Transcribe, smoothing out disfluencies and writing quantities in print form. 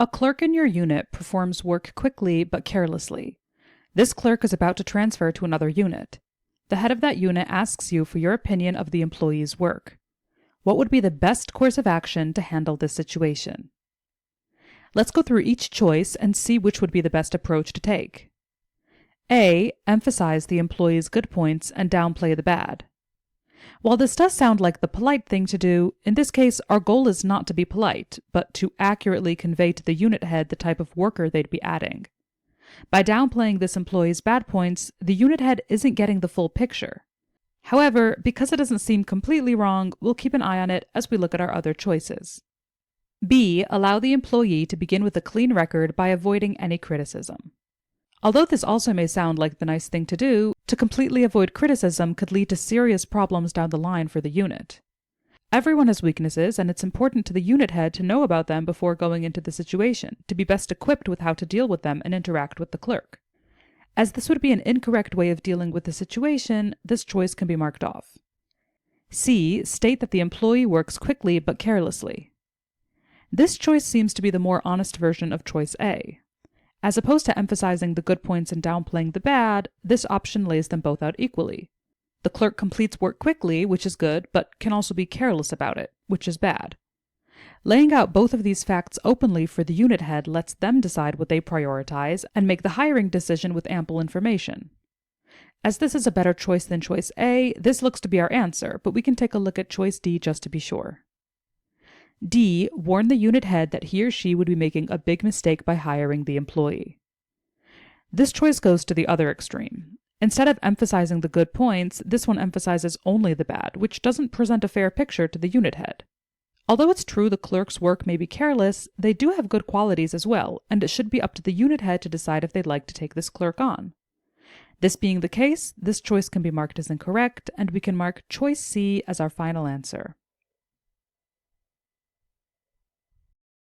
A clerk in your unit performs work quickly but carelessly. This clerk is about to transfer to another unit. The head of that unit asks you for your opinion of the employee's work. What would be the best course of action to handle this situation? Let's go through each choice and see which would be the best approach to take. A. Emphasize the employee's good points and downplay the bad. While this does sound like the polite thing to do, in this case our goal is not to be polite, but to accurately convey to the unit head the type of worker they'd be adding. By downplaying this employee's bad points, the unit head isn't getting the full picture. However, because it doesn't seem completely wrong, we'll keep an eye on it as we look at our other choices. B. Allow the employee to begin with a clean record by avoiding any criticism. Although this also may sound like the nice thing to do, to completely avoid criticism could lead to serious problems down the line for the unit. Everyone has weaknesses, and it's important to the unit head to know about them before going into the situation, to be best equipped with how to deal with them and interact with the clerk. As this would be an incorrect way of dealing with the situation, this choice can be marked off. C. State that the employee works quickly but carelessly. This choice seems to be the more honest version of choice A. As opposed to emphasizing the good points and downplaying the bad, this option lays them both out equally. The clerk completes work quickly, which is good, but can also be careless about it, which is bad. Laying out both of these facts openly for the unit head lets them decide what they prioritize and make the hiring decision with ample information. As this is a better choice than choice A, this looks to be our answer, but we can take a look at choice D just to be sure. D. Warn the unit head that he or she would be making a big mistake by hiring the employee. This choice goes to the other extreme. Instead of emphasizing the good points, this one emphasizes only the bad, which doesn't present a fair picture to the unit head. Although it's true the clerk's work may be careless, they do have good qualities as well, and it should be up to the unit head to decide if they'd like to take this clerk on. This being the case, this choice can be marked as incorrect, and we can mark choice C as our final answer.